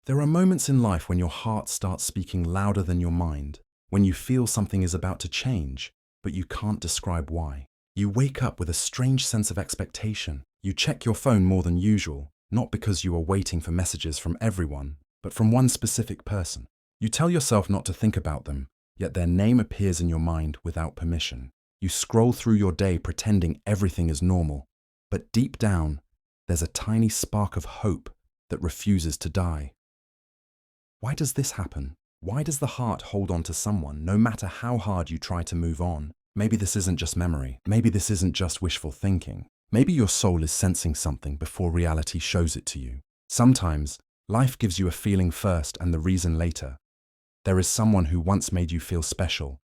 There are moments in life when your heart starts speaking louder than your mind, when you feel something is about to change, but you can't describe why. You wake up with a strange sense of expectation. You check your phone more than usual, not because you are waiting for messages from everyone, but from one specific person. You tell yourself not to think about them, yet their name appears in your mind without permission. You scroll through your day pretending everything is normal, but deep down, there's a tiny spark of hope that refuses to die. Why does this happen? Why does the heart hold on to someone no matter how hard you try to move on? Maybe this isn't just memory. Maybe this isn't just wishful thinking. Maybe your soul is sensing something before reality shows it to you. Sometimes, life gives you a feeling first and the reason later. There is someone who once made you feel special.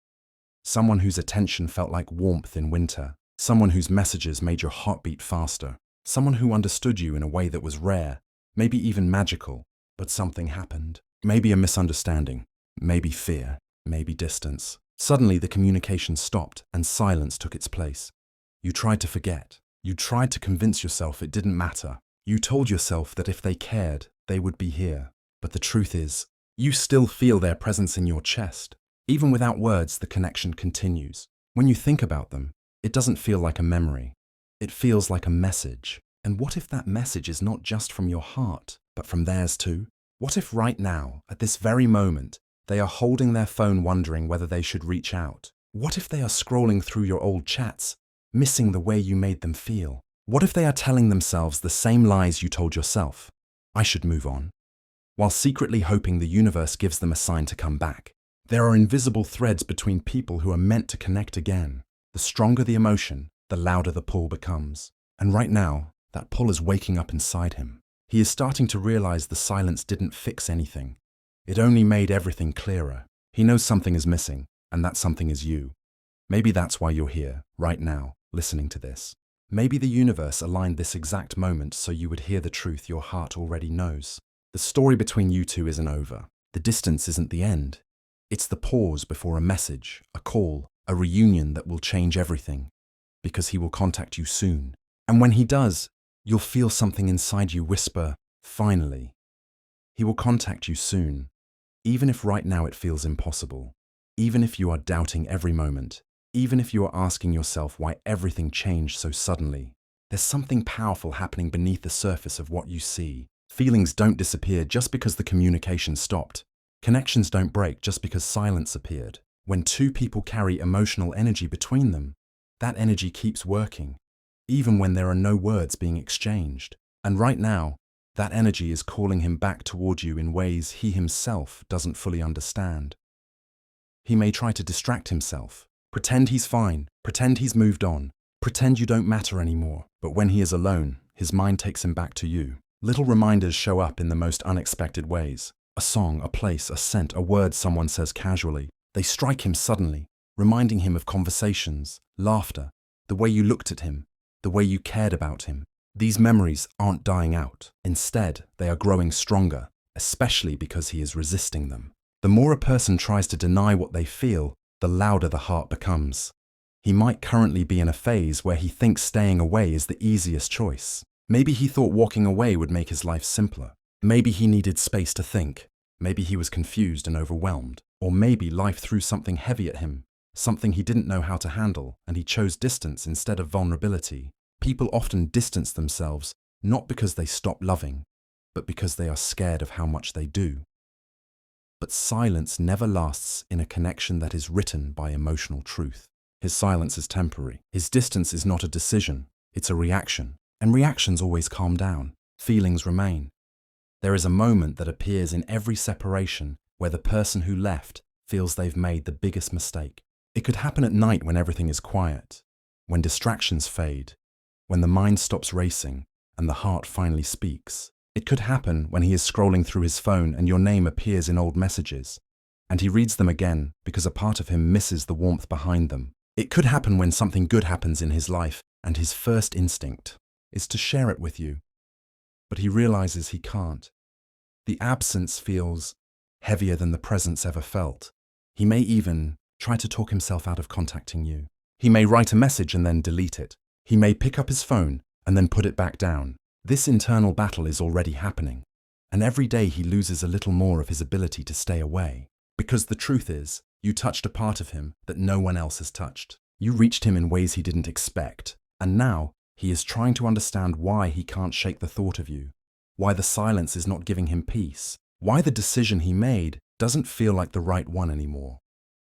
Someone whose attention felt like warmth in winter. Someone whose messages made your heart beat faster. Someone who understood you in a way that was rare, maybe even magical, but something happened. Maybe a misunderstanding, maybe fear, maybe distance. Suddenly the communication stopped and silence took its place. You tried to forget. You tried to convince yourself it didn't matter. You told yourself that if they cared, they would be here. But the truth is, you still feel their presence in your chest. Even without words, the connection continues. When you think about them, it doesn't feel like a memory. It feels like a message. And what if that message is not just from your heart, but from theirs too? What if right now, at this very moment, they are holding their phone wondering whether they should reach out? What if they are scrolling through your old chats, missing the way you made them feel? What if they are telling themselves the same lies you told yourself? I should move on. While secretly hoping the universe gives them a sign to come back. There are invisible threads between people who are meant to connect again. The stronger the emotion, the louder the pull becomes. And right now, that pull is waking up inside him. He is starting to realize the silence didn't fix anything. It only made everything clearer. He knows something is missing, and that something is you. Maybe that's why you're here, right now, listening to this. Maybe the universe aligned this exact moment so you would hear the truth your heart already knows. The story between you two isn't over. The distance isn't the end. It's the pause before a message, a call, a reunion that will change everything. Because he will contact you soon. And when he does, you'll feel something inside you whisper, finally. He will contact you soon, even if right now it feels impossible, even if you are doubting every moment, even if you are asking yourself why everything changed so suddenly. There's something powerful happening beneath the surface of what you see. Feelings don't disappear just because the communication stopped. Connections don't break just because silence appeared. When two people carry emotional energy between them, that energy keeps working, even when there are no words being exchanged. And right now, that energy is calling him back toward you in ways he himself doesn't fully understand. He may try to distract himself, pretend he's fine, pretend he's moved on, pretend you don't matter anymore. But when he is alone, his mind takes him back to you. Little reminders show up in the most unexpected ways. A song, a place, a scent, a word someone says casually. They strike him suddenly, reminding him of conversations, laughter, the way you looked at him, the way you cared about him. These memories aren't dying out. Instead, they are growing stronger, especially because he is resisting them. The more a person tries to deny what they feel, the louder the heart becomes. He might currently be in a phase where he thinks staying away is the easiest choice. Maybe he thought walking away would make his life simpler. Maybe he needed space to think. Maybe he was confused and overwhelmed. Or maybe life threw something heavy at him, something he didn't know how to handle, and he chose distance instead of vulnerability. People often distance themselves not because they stop loving, but because they are scared of how much they do. But silence never lasts in a connection that is written by emotional truth. His silence is temporary. His distance is not a decision, it's a reaction. And reactions always calm down. Feelings remain. There is a moment that appears in every separation where the person who left feels they've made the biggest mistake. It could happen at night when everything is quiet, when distractions fade, when the mind stops racing and the heart finally speaks. It could happen when he is scrolling through his phone and your name appears in old messages, and he reads them again because a part of him misses the warmth behind them. It could happen when something good happens in his life and his first instinct is to share it with you. But he realizes he can't. The absence feels heavier than the presence ever felt. He may even try to talk himself out of contacting you. He may write a message and then delete it. He may pick up his phone and then put it back down. This internal battle is already happening. And every day he loses a little more of his ability to stay away. Because the truth is, you touched a part of him that no one else has touched. You reached him in ways he didn't expect. And now, he is trying to understand why he can't shake the thought of you. Why the silence is not giving him peace. Why the decision he made doesn't feel like the right one anymore.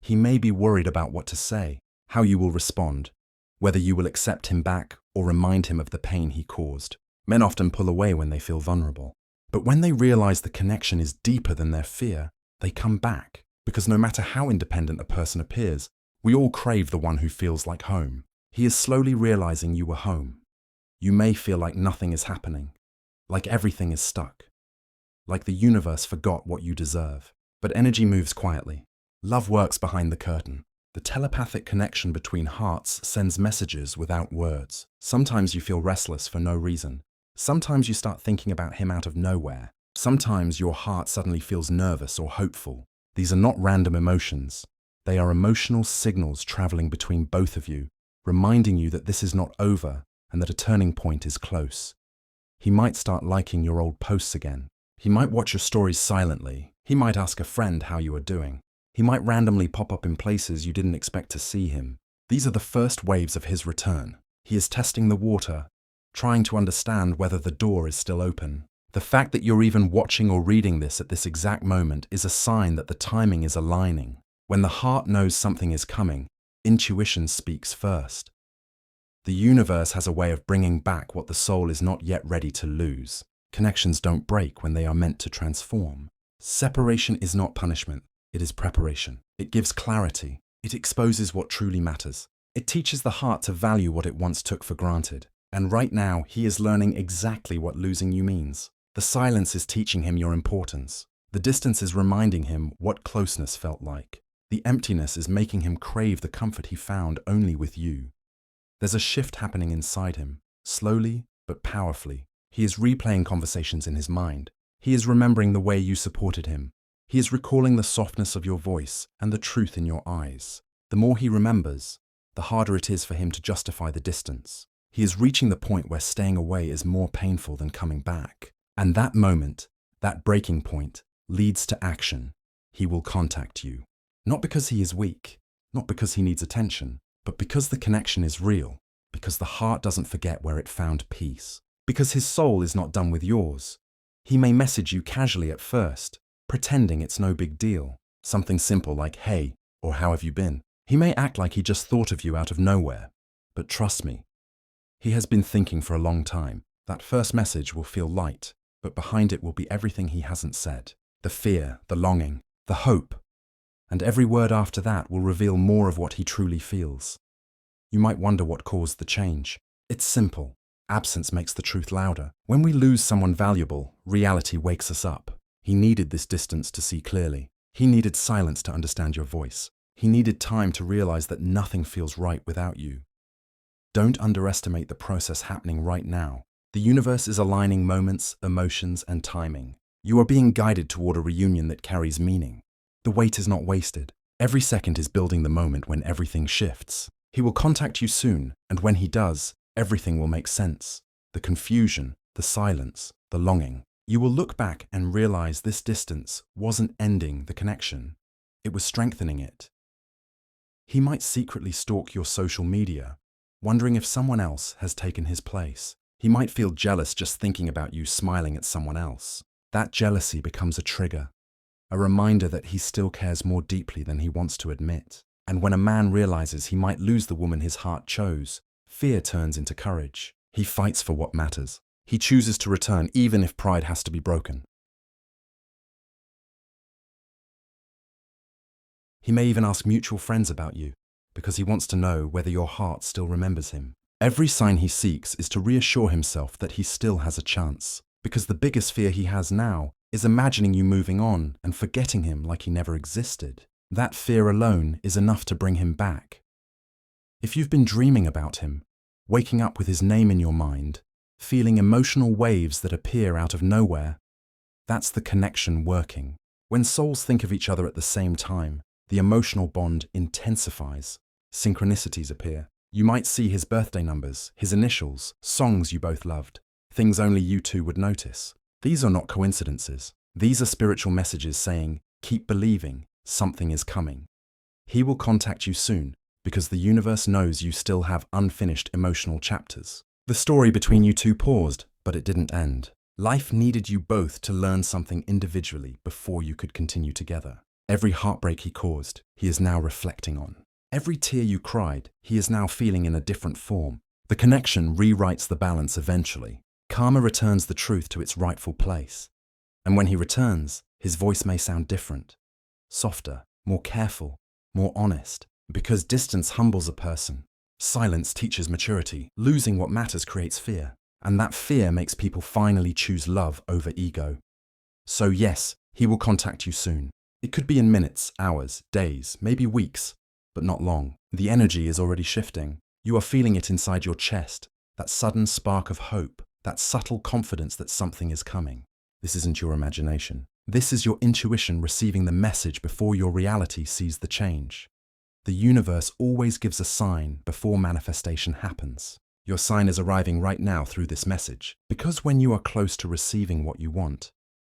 He may be worried about what to say, how you will respond, whether you will accept him back or remind him of the pain he caused. Men often pull away when they feel vulnerable. But when they realize the connection is deeper than their fear, they come back. Because no matter how independent a person appears, we all crave the one who feels like home. He is slowly realizing you were home. You may feel like nothing is happening, like everything is stuck, like the universe forgot what you deserve. But energy moves quietly. Love works behind the curtain. The telepathic connection between hearts sends messages without words. Sometimes you feel restless for no reason. Sometimes you start thinking about him out of nowhere. Sometimes your heart suddenly feels nervous or hopeful. These are not random emotions. They are emotional signals traveling between both of you, reminding you that this is not over and that a turning point is close. He might start liking your old posts again. He might watch your stories silently. He might ask a friend how you are doing. He might randomly pop up in places you didn't expect to see him. These are the first waves of his return. He is testing the water, trying to understand whether the door is still open. The fact that you're even watching or reading this at this exact moment is a sign that the timing is aligning. When the heart knows something is coming, intuition speaks first. The universe has a way of bringing back what the soul is not yet ready to lose. Connections don't break when they are meant to transform. Separation is not punishment. It is preparation. It gives clarity. It exposes what truly matters. It teaches the heart to value what it once took for granted. And right now, he is learning exactly what losing you means. The silence is teaching him your importance. The distance is reminding him what closeness felt like. The emptiness is making him crave the comfort he found only with you. There's a shift happening inside him, slowly but powerfully. He is replaying conversations in his mind. He is remembering the way you supported him. He is recalling the softness of your voice and the truth in your eyes. The more he remembers, the harder it is for him to justify the distance. He is reaching the point where staying away is more painful than coming back. And that moment, that breaking point, leads to action. He will contact you. Not because he is weak, not because he needs attention, but because the connection is real, because the heart doesn't forget where it found peace, because his soul is not done with yours. He may message you casually at first, pretending it's no big deal, something simple like, "Hey," or "How have you been?" He may act like he just thought of you out of nowhere, but trust me, he has been thinking for a long time. That first message will feel light, but behind it will be everything he hasn't said. The fear, the longing, the hope. And every word after that will reveal more of what he truly feels. You might wonder what caused the change. It's simple. Absence makes the truth louder. When we lose someone valuable, reality wakes us up. He needed this distance to see clearly. He needed silence to understand your voice. He needed time to realize that nothing feels right without you. Don't underestimate the process happening right now. The universe is aligning moments, emotions, and timing. You are being guided toward a reunion that carries meaning. The wait is not wasted. Every second is building the moment when everything shifts. He will contact you soon, and when he does, everything will make sense. The confusion, the silence, the longing. You will look back and realize this distance wasn't ending the connection. It was strengthening it. He might secretly stalk your social media, wondering if someone else has taken his place. He might feel jealous just thinking about you smiling at someone else. That jealousy becomes a trigger, a reminder that he still cares more deeply than he wants to admit. And when a man realizes he might lose the woman his heart chose, fear turns into courage. He fights for what matters. He chooses to return even if pride has to be broken. He may even ask mutual friends about you, because he wants to know whether your heart still remembers him. Every sign he seeks is to reassure himself that he still has a chance, because the biggest fear he has now is imagining you moving on and forgetting him like he never existed. That fear alone is enough to bring him back. If you've been dreaming about him, waking up with his name in your mind, feeling emotional waves that appear out of nowhere, that's the connection working. When souls think of each other at the same time, the emotional bond intensifies. Synchronicities appear. You might see his birthday numbers, his initials, songs you both loved, things only you two would notice. These are not coincidences. These are spiritual messages saying, keep believing, something is coming. He will contact you soon because the universe knows you still have unfinished emotional chapters. The story between you two paused, but it didn't end. Life needed you both to learn something individually before you could continue together. Every heartbreak he caused, he is now reflecting on. Every tear you cried, he is now feeling in a different form. The connection rewrites the balance eventually. Karma returns the truth to its rightful place. And when he returns, his voice may sound different, softer, more careful, more honest, because distance humbles a person. Silence teaches maturity. Losing what matters creates fear, and that fear makes people finally choose love over ego. So yes, he will contact you soon. It could be in minutes, hours, days, maybe weeks, but not long. The energy is already shifting. You are feeling it inside your chest, that sudden spark of hope, that subtle confidence that something is coming. This isn't your imagination. This is your intuition receiving the message before your reality sees the change. The universe always gives a sign before manifestation happens. Your sign is arriving right now through this message, because when you are close to receiving what you want,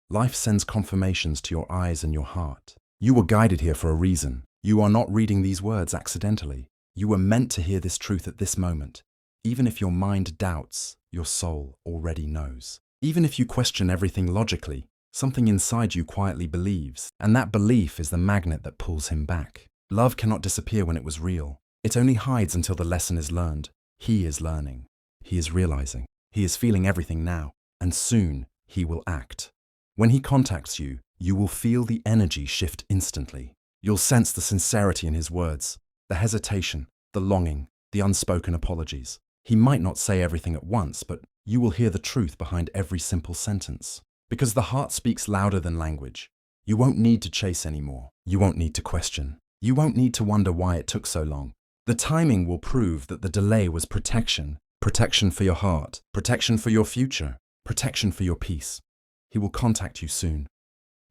life sends confirmations to your eyes and your heart. You were guided here for a reason. You are not reading these words accidentally. You were meant to hear this truth at this moment. Even if your mind doubts, your soul already knows. Even if you question everything logically, something inside you quietly believes, and that belief is the magnet that pulls him back. Love cannot disappear when it was real. It only hides until the lesson is learned. He is learning. He is realizing. He is feeling everything now, and soon he will act. When he contacts you, you will feel the energy shift instantly. You'll sense the sincerity in his words, the hesitation, the longing, the unspoken apologies. He might not say everything at once, but you will hear the truth behind every simple sentence. Because the heart speaks louder than language. You won't need to chase anymore. You won't need to question. You won't need to wonder why it took so long. The timing will prove that the delay was protection. Protection for your heart. Protection for your future. Protection for your peace. He will contact you soon.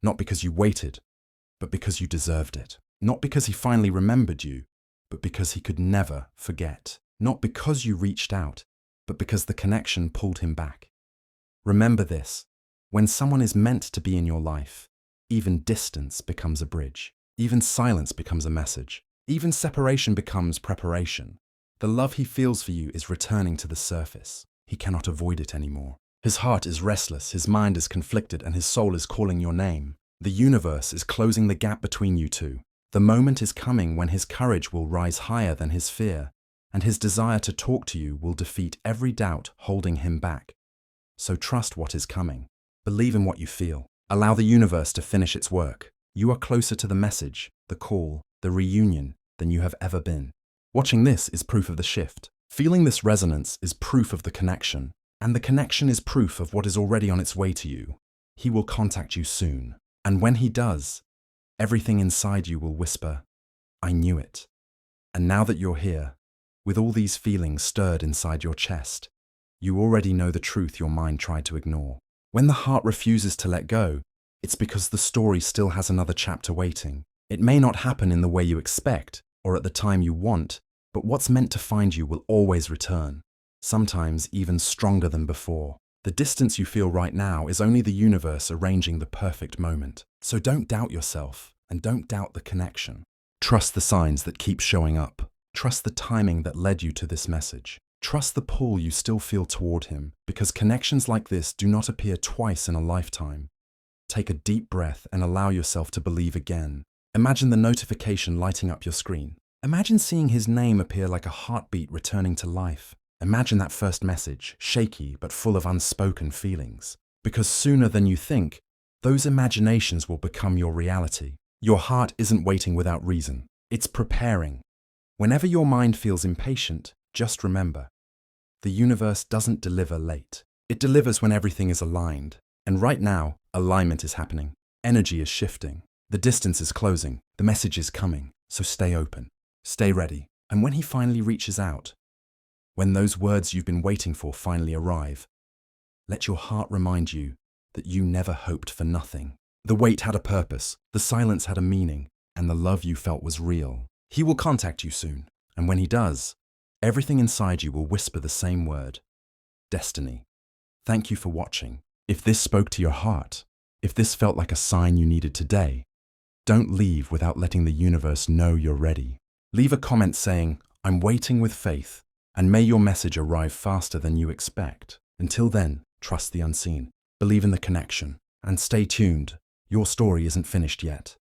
Not because you waited, but because you deserved it. Not because he finally remembered you, but because he could never forget. Not because you reached out, but because the connection pulled him back. Remember this. When someone is meant to be in your life, even distance becomes a bridge. Even silence becomes a message. Even separation becomes preparation. The love he feels for you is returning to the surface. He cannot avoid it anymore. His heart is restless, his mind is conflicted, and his soul is calling your name. The universe is closing the gap between you two. The moment is coming when his courage will rise higher than his fear, and his desire to talk to you will defeat every doubt holding him back. So trust what is coming. Believe in what you feel. Allow the universe to finish its work. You are closer to the message, the call, the reunion than you have ever been. Watching this is proof of the shift. Feeling this resonance is proof of the connection, and the connection is proof of what is already on its way to you. He will contact you soon, and when he does, everything inside you will whisper, I knew it. And now that you're here, with all these feelings stirred inside your chest, you already know the truth your mind tried to ignore. When the heart refuses to let go, it's because the story still has another chapter waiting. It may not happen in the way you expect, or at the time you want, but what's meant to find you will always return, sometimes even stronger than before. The distance you feel right now is only the universe arranging the perfect moment. So don't doubt yourself, and don't doubt the connection. Trust the signs that keep showing up. Trust the timing that led you to this message. Trust the pull you still feel toward him, because connections like this do not appear twice in a lifetime. Take a deep breath and allow yourself to believe again. Imagine the notification lighting up your screen. Imagine seeing his name appear like a heartbeat returning to life. Imagine that first message, shaky but full of unspoken feelings. Because sooner than you think, those imaginations will become your reality. Your heart isn't waiting without reason. It's preparing. Whenever your mind feels impatient, just remember, the universe doesn't deliver late. It delivers when everything is aligned. And right now, alignment is happening. Energy is shifting. The distance is closing. The message is coming. So stay open. Stay ready. And when he finally reaches out, when those words you've been waiting for finally arrive, let your heart remind you that you never hoped for nothing. The wait had a purpose, the silence had a meaning, and the love you felt was real. He will contact you soon, and when he does, everything inside you will whisper the same word, destiny. Thank you for watching. If this spoke to your heart, if this felt like a sign you needed today, don't leave without letting the universe know you're ready. Leave a comment saying, "I'm waiting with faith," and may your message arrive faster than you expect. Until then, trust the unseen, believe in the connection, and stay tuned. Your story isn't finished yet.